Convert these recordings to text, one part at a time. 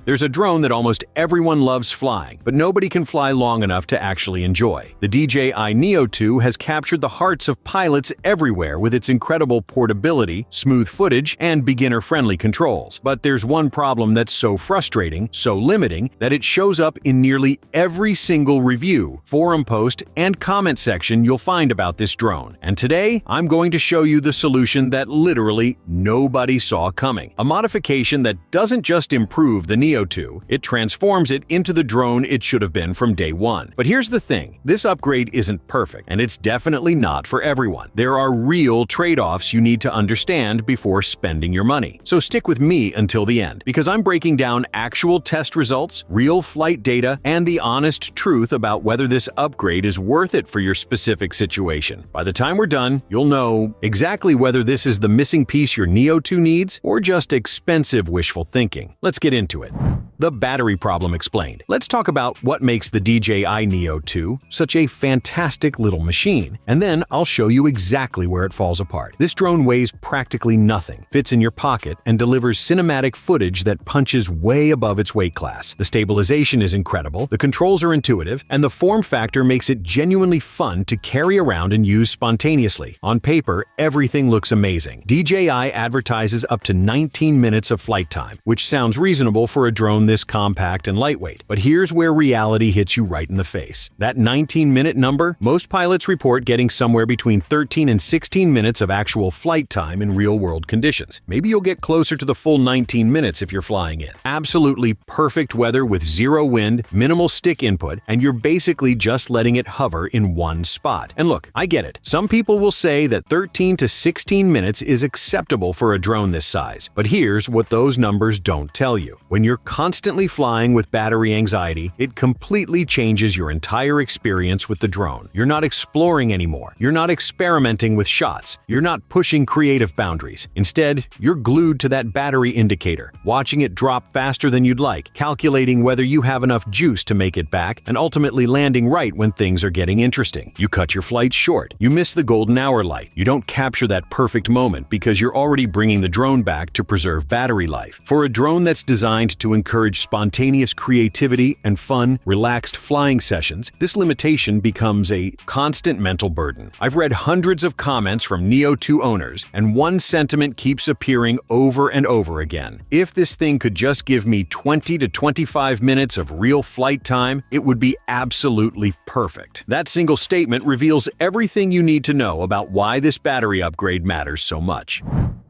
There's a drone that almost everyone loves flying, but nobody can fly long enough to actually enjoy. The DJI Neo2 has captured the hearts of pilots everywhere with its incredible portability, smooth footage, and beginner-friendly controls. But there's one problem that's so frustrating, so limiting, that it shows up in nearly every single review, forum post, and comment section you'll find about this drone. And today, I'm going to show you the solution that literally nobody saw coming. A modification that doesn't just improve the Neo2, it transforms it into the drone it should have been from day one. But here's the thing, this upgrade isn't perfect, and it's definitely not for everyone. There are real trade-offs you need to understand before spending your money. So stick with me until the end, because I'm breaking down actual test results, real flight data, and the honest truth about whether this upgrade is worth it for your specific situation. By the time we're done, you'll know exactly whether this is the missing piece your Neo2 needs or just expensive wishful thinking. Let's get into it. The battery problem explained. Let's talk about what makes the DJI Neo2 such a fantastic little machine, and then I'll show you exactly where it falls apart. This drone weighs practically nothing, fits in your pocket, and delivers cinematic footage that punches way above its weight class. The stabilization is incredible, the controls are intuitive, and the form factor makes it genuinely fun to carry around and use spontaneously. On paper, everything looks amazing. DJI advertises up to 19 minutes of flight time, which sounds reasonable for a drone this compact and lightweight. But here's where reality hits you right in the face. That 19-minute number, most pilots report getting somewhere between 13 and 16 minutes of actual flight time in real-world conditions. Maybe you'll get closer to the full 19 minutes if you're flying in. Absolutely perfect weather with zero wind, minimal stick input, and you're basically just letting it hover in one spot. And look, I get it. Some people will say that 13 to 16 minutes is acceptable for a drone this size. But here's what those numbers don't tell you. When you're constantly flying with battery anxiety, it completely changes your entire experience with the drone. You're not exploring anymore. You're not experimenting with shots. You're not pushing creative boundaries. Instead, you're glued to that battery indicator, watching it drop faster than you'd like, calculating whether you have enough juice to make it back, and ultimately landing right when things are getting interesting. You cut your flights short. You miss the golden hour light. You don't capture that perfect moment because you're already bringing the drone back to preserve battery life. For a drone that's designed to encourage spontaneous creativity and fun, relaxed flying sessions, this limitation becomes a constant mental burden. I've read hundreds of comments from Neo2 owners, and one sentiment keeps appearing over and over again. If this thing could just give me 20 to 25 minutes of real flight time, it would be absolutely perfect. That single statement reveals everything you need to know about why this battery upgrade matters so much.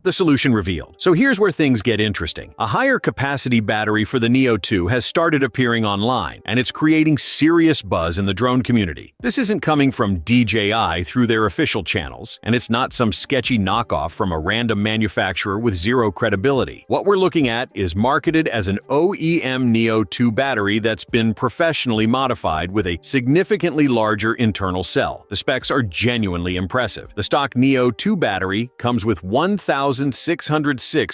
The solution revealed. So here's where things get interesting. A higher capacity battery for the Neo2 has started appearing online, and it's creating serious buzz in the drone community. This isn't coming from DJI through their official channels, and it's not some sketchy knockoff from a random manufacturer with zero credibility. What we're looking at is marketed as an OEM Neo2 battery that's been professionally modified with a significantly larger internal cell. The specs are genuinely impressive. The stock Neo2 battery comes with 1,606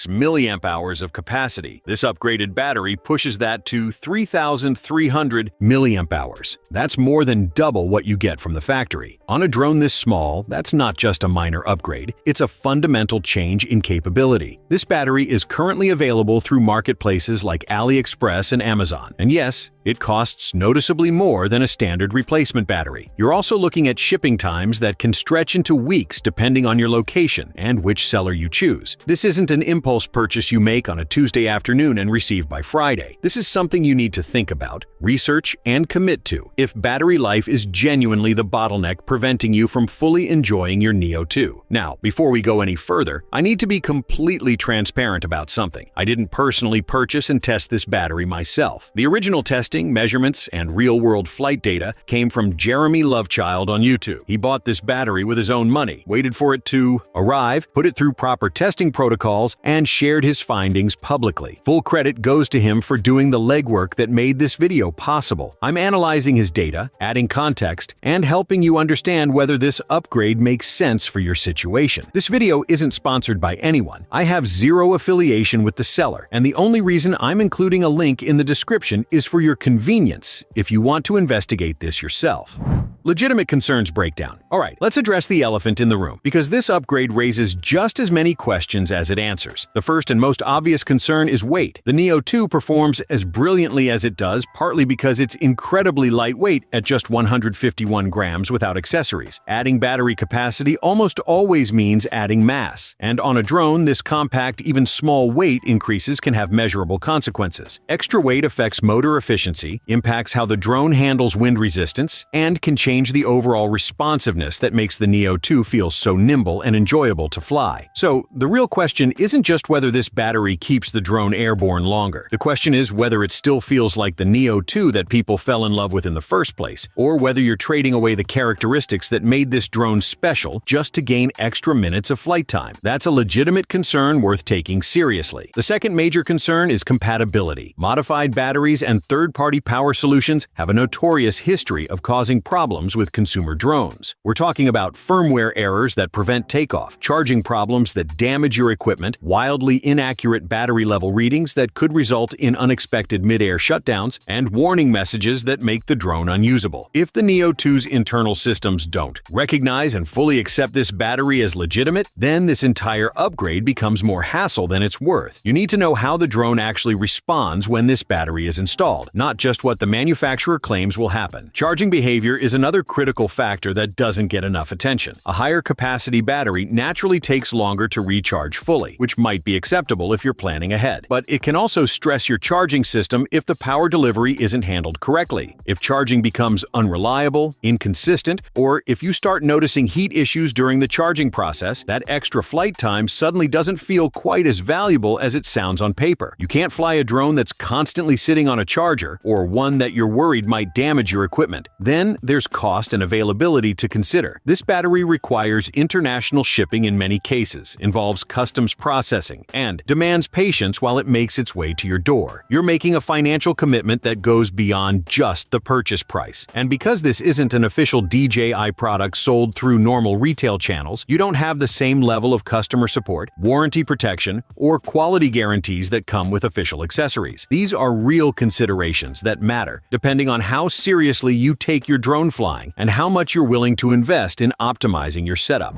milliamp hours of capacity. This upgraded battery pushes that to 3,300 milliamp hours. That's more than double what you get from the factory. On a drone this small, that's not just a minor upgrade, it's a fundamental change in capability. This battery is currently available through marketplaces like AliExpress and Amazon. And yes, it costs noticeably more than a standard replacement battery. You're also looking at shipping times that can stretch into weeks depending on your location and which seller you choose. This isn't an impulse purchase you make on a Tuesday afternoon and receive by Friday. This is something you need to think about, research, and commit to if battery life is genuinely the bottleneck preventing you from fully enjoying your Neo2. Now, before we go any further, I need to be completely transparent about something. I didn't personally purchase and test this battery myself. The original testing, measurements, and real-world flight data came from Jeremy Lovechild on YouTube. He bought this battery with his own money, waited for it to arrive, put it through proper testing protocols, and shared his findings publicly. Full credit goes to him for doing the legwork that made this video possible. I'm analyzing his data, adding context, and helping you understand whether this upgrade makes sense for your situation. This video isn't sponsored by anyone. I have zero affiliation with the seller, and the only reason I'm including a link in the description is for your convenience if you want to investigate this yourself. Legitimate concerns breakdown. Alright, let's address the elephant in the room, because this upgrade raises just as many questions as it answers. The first and most obvious concern is weight. The Neo 2 performs as brilliantly as it does, partly because it's incredibly lightweight at just 151 grams without accessories. Adding battery capacity almost always means adding mass, and on a drone, this compact, even small weight increases can have measurable consequences. Extra weight affects motor efficiency, impacts how the drone handles wind resistance, and can change the overall responsiveness that makes the Neo 2 feel so nimble and enjoyable to fly. So, the real question isn't just whether this battery keeps the drone airborne longer. The question is whether it still feels like the Neo 2 that people fell in love with in the first place, or whether you're trading away the characteristics that made this drone special just to gain extra minutes of flight time. That's a legitimate concern worth taking seriously. The second major concern is compatibility. Modified batteries and third-party power solutions have a notorious history of causing problems with consumer drones. We're talking about firmware errors that prevent takeoff, charging problems that damage your equipment, wildly inaccurate battery level readings that could result in unexpected mid-air shutdowns, and warning messages that make the drone unusable. If the Neo 2's internal systems don't recognize and fully accept this battery as legitimate, then this entire upgrade becomes more hassle than it's worth. You need to know how the drone actually responds when this battery is installed, not just what the manufacturer claims will happen. Charging behavior is another critical factor that doesn't get enough attention. A higher capacity battery naturally takes longer to recharge fully, which might be acceptable if you're planning ahead. But it can also stress your charging system if the power delivery isn't handled correctly. If charging becomes unreliable, inconsistent, or if you start noticing heat issues during the charging process, that extra flight time suddenly doesn't feel quite as valuable as it sounds on paper. You can't fly a drone that's constantly sitting on a charger, or one that you're worried might damage your equipment. Then there's cost and availability to consider. This battery requires international shipping in many cases, involves customs processing, and demands patience while it makes its way to your door. You're making a financial commitment that goes beyond just the purchase price. And because this isn't an official DJI product sold through normal retail channels, you don't have the same level of customer support, warranty protection, or quality guarantees that come with official accessories. These are real considerations that matter, depending on how seriously you take your drone flying and how much you're willing to invest in optimizing your setup.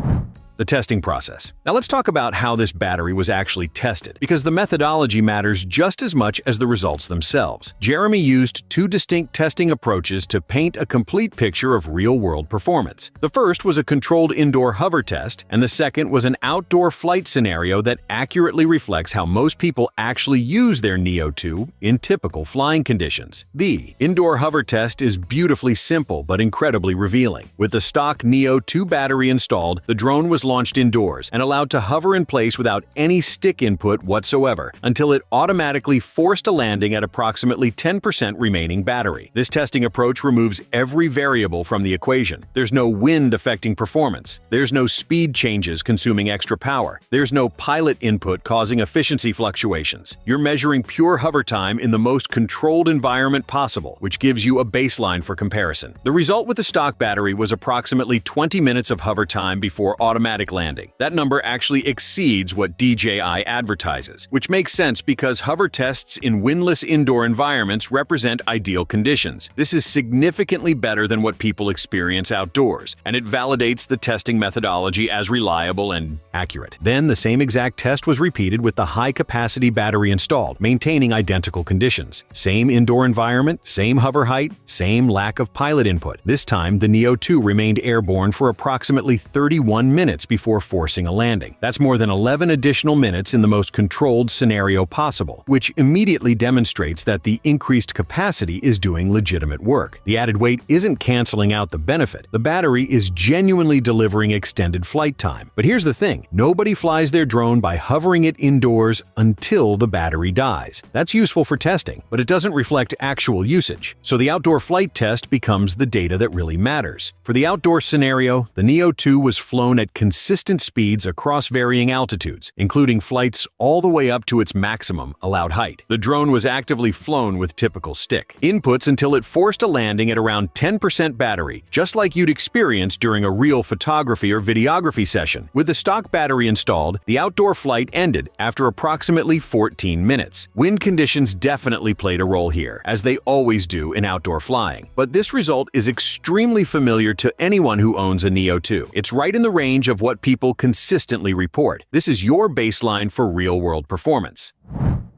The testing process. Now let's talk about how this battery was actually tested, because the methodology matters just as much as the results themselves. Jeremy used two distinct testing approaches to paint a complete picture of real-world performance. The first was a controlled indoor hover test, and the second was an outdoor flight scenario that accurately reflects how most people actually use their Neo 2 in typical flying conditions. The indoor hover test is beautifully simple but incredibly revealing. With the stock Neo 2 battery installed, the drone was launched indoors and allowed to hover in place without any stick input whatsoever until it automatically forced a landing at approximately 10% remaining battery. This testing approach removes every variable from the equation. There's no wind affecting performance. There's no speed changes consuming extra power. There's no pilot input causing efficiency fluctuations. You're measuring pure hover time in the most controlled environment possible, which gives you a baseline for comparison. The result with the stock battery was approximately 20 minutes of hover time before automatic landing. That number actually exceeds what DJI advertises, which makes sense because hover tests in windless indoor environments represent ideal conditions. This is significantly better than what people experience outdoors, and it validates the testing methodology as reliable and accurate. Then the same exact test was repeated with the high-capacity battery installed, maintaining identical conditions. Same indoor environment, same hover height, same lack of pilot input. This time, the Neo 2 remained airborne for approximately 31 minutes before forcing a landing. That's more than 11 additional minutes in the most controlled scenario possible, which immediately demonstrates that the increased capacity is doing legitimate work. The added weight isn't canceling out the benefit. The battery is genuinely delivering extended flight time. But here's the thing, nobody flies their drone by hovering it indoors until the battery dies. That's useful for testing, but it doesn't reflect actual usage. So the outdoor flight test becomes the data that really matters. For the outdoor scenario, the Neo 2 was flown at consistent consistent speeds across varying altitudes, including flights all the way up to its maximum allowed height. The drone was actively flown with typical stick inputs until it forced a landing at around 10% battery, just like you'd experience during a real photography or videography session. With the stock battery installed, the outdoor flight ended after approximately 14 minutes. Wind conditions definitely played a role here, as they always do in outdoor flying. But this result is extremely familiar to anyone who owns a Neo2. It's right in the range of what people consistently report. This is your baseline for real-world performance.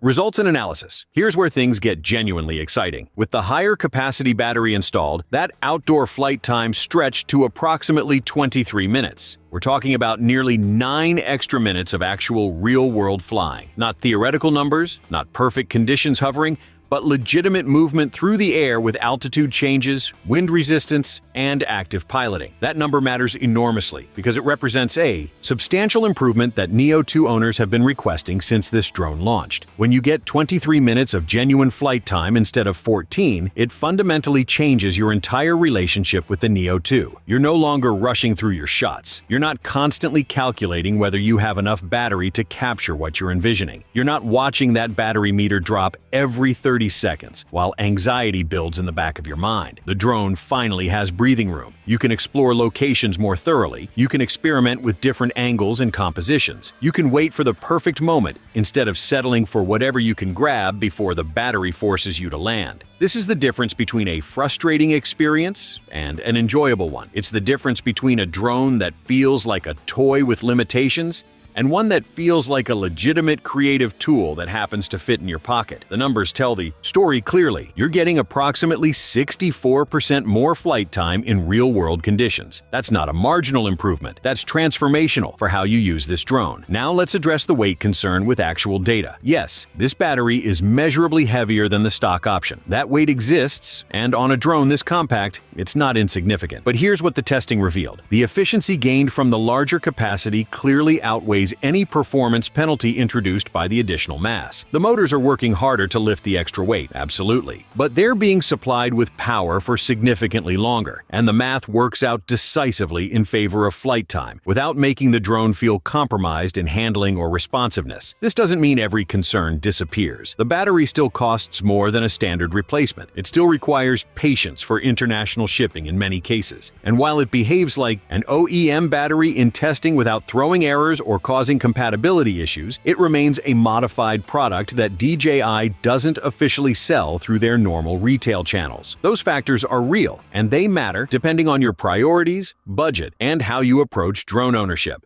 Results and analysis. Here's where things get genuinely exciting. With the higher capacity battery installed, that outdoor flight time stretched to approximately 23 minutes. We're talking about nearly 9 extra minutes of actual real-world flying. Not theoretical numbers, not perfect conditions hovering, but legitimate movement through the air with altitude changes, wind resistance, and active piloting. That number matters enormously because it represents a substantial improvement that Neo2 owners have been requesting since this drone launched. When you get 23 minutes of genuine flight time instead of 14, it fundamentally changes your entire relationship with the Neo2. You're no longer rushing through your shots. You're not constantly calculating whether you have enough battery to capture what you're envisioning. You're not watching that battery meter drop every 30 seconds, while anxiety builds in the back of your mind. The drone finally has breathing room. You can explore locations more thoroughly. You can experiment with different angles and compositions. You can wait for the perfect moment instead of settling for whatever you can grab before the battery forces you to land. This is the difference between a frustrating experience and an enjoyable one. It's the difference between a drone that feels like a toy with limitations and one that feels like a legitimate creative tool that happens to fit in your pocket. The numbers tell the story clearly. You're getting approximately 64% more flight time in real-world conditions. That's not a marginal improvement. That's transformational for how you use this drone. Now let's address the weight concern with actual data. Yes, this battery is measurably heavier than the stock option. That weight exists, and on a drone this compact, it's not insignificant. But here's what the testing revealed. The efficiency gained from the larger capacity clearly outweighs any performance penalty introduced by the additional mass. The motors are working harder to lift the extra weight, absolutely. But they're being supplied with power for significantly longer, and the math works out decisively in favor of flight time, without making the drone feel compromised in handling or responsiveness. This doesn't mean every concern disappears. The battery still costs more than a standard replacement. It still requires patience for international shipping in many cases. And while it behaves like an OEM battery in testing without throwing errors or causing compatibility issues, it remains a modified product that DJI doesn't officially sell through their normal retail channels. Those factors are real, and they matter depending on your priorities, budget, and how you approach drone ownership.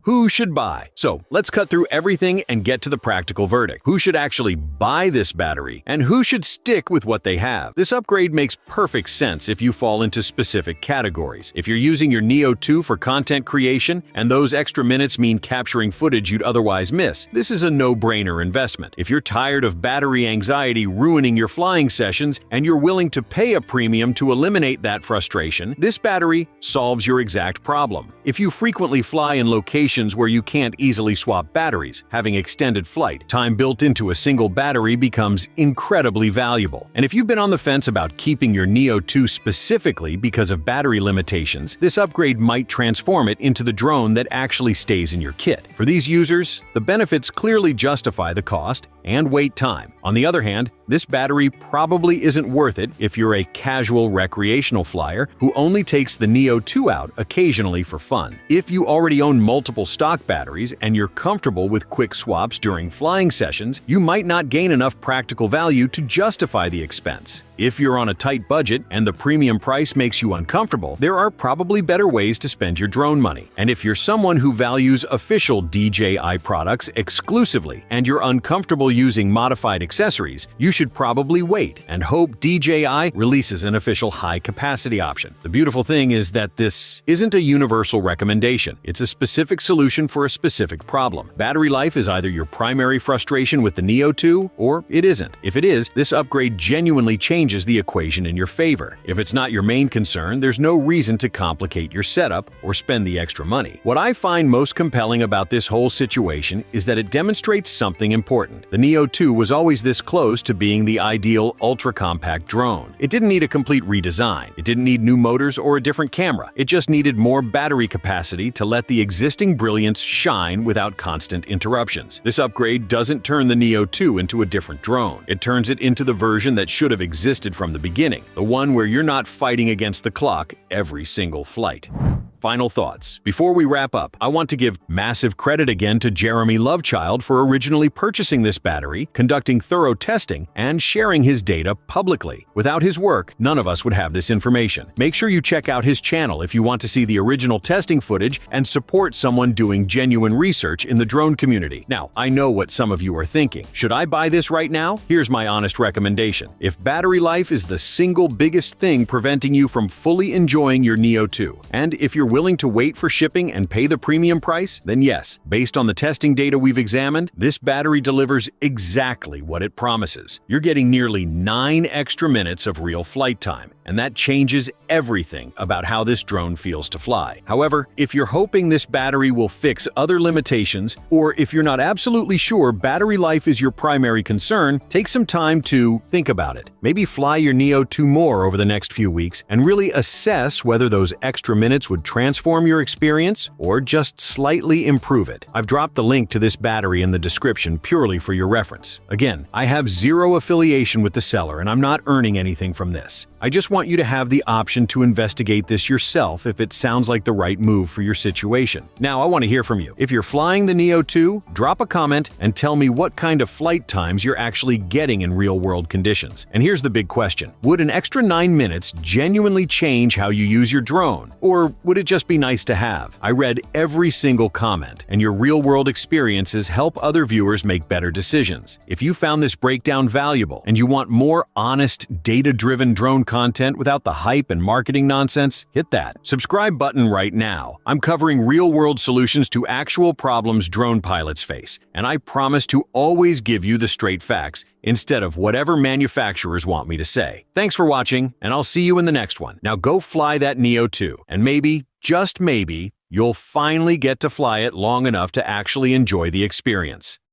Who should buy? So let's cut through everything and get to the practical verdict. Who should actually buy this battery, and who should stick with what they have? This upgrade makes perfect sense if you fall into specific categories. If you're using your Neo2 for content creation, and those extra minutes mean capturing footage you'd otherwise miss, this is a no-brainer investment. If you're tired of battery anxiety ruining your flying sessions, and you're willing to pay a premium to eliminate that frustration, this battery solves your exact problem. If you frequently fly in locations where you can't easily swap batteries, having extended flight time built into a single battery becomes incredibly valuable. And if you've been on the fence about keeping your Neo2 specifically because of battery limitations, this upgrade might transform it into the drone that actually stays in your kit. For these users, the benefits clearly justify the cost and wait time. On the other hand, this battery probably isn't worth it if you're a casual recreational flyer who only takes the Neo2 out occasionally for fun. If you already own multiple stock batteries and you're comfortable with quick swaps during flying sessions, you might not gain enough practical value to justify the expense. If you're on a tight budget and the premium price makes you uncomfortable, there are probably better ways to spend your drone money. And if you're someone who values official DJI products exclusively and you're uncomfortable using modified accessories, you should probably wait and hope DJI releases an official high-capacity option. The beautiful thing is that this isn't a universal recommendation. It's a specific solution for a specific problem. Battery life is either your primary frustration with the Neo2 or it isn't. If it is, this upgrade genuinely changes changes the equation in your favor. If it's not your main concern, there's no reason to complicate your setup or spend the extra money. What I find most compelling about this whole situation is that it demonstrates something important. The Neo 2 was always this close to being the ideal ultra-compact drone. It didn't need a complete redesign. It didn't need new motors or a different camera. It just needed more battery capacity to let the existing brilliance shine without constant interruptions. This upgrade doesn't turn the Neo 2 into a different drone. It turns it into the version that should have existed from the beginning, the one where you're not fighting against the clock every single flight. Final thoughts. Before we wrap up, I want to give massive credit again to Jeremy Lovechild for originally purchasing this battery, conducting thorough testing, and sharing his data publicly. Without his work, none of us would have this information. Make sure you check out his channel if you want to see the original testing footage and support someone doing genuine research in the drone community. Now, I know what some of you are thinking. Should I buy this right now? Here's my honest recommendation. If battery life is the single biggest thing preventing you from fully enjoying your Neo 2, and if you're willing to wait for shipping and pay the premium price, then yes, based on the testing data we've examined, this battery delivers exactly what it promises. You're getting nearly 9 extra minutes of real flight time, and that changes everything about how this drone feels to fly. However, if you're hoping this battery will fix other limitations, or if you're not absolutely sure battery life is your primary concern, take some time to think about it. Maybe fly your Neo 2 more over the next few weeks and really assess whether those extra minutes would transform your experience or just slightly improve it. I've dropped the link to this battery in the description purely for your reference. Again, I have zero affiliation with the seller and I'm not earning anything from this. I just want you to have the option to investigate this yourself if it sounds like the right move for your situation. Now, I want to hear from you. If you're flying the Neo 2, drop a comment and tell me what kind of flight times you're actually getting in real-world conditions. And here's the big question. Would an extra 9 minutes genuinely change how you use your drone? Or would it just be nice to have? I read every single comment, and your real-world experiences help other viewers make better decisions. If you found this breakdown valuable and you want more honest, data-driven drone content without the hype and marketing nonsense, hit that subscribe button right now. I'm covering real-world solutions to actual problems drone pilots face, and I promise to always give you the straight facts instead of whatever manufacturers want me to say. Thanks for watching, and I'll see you in the next one. Now go fly that Neo 2, and maybe, just maybe, you'll finally get to fly it long enough to actually enjoy the experience.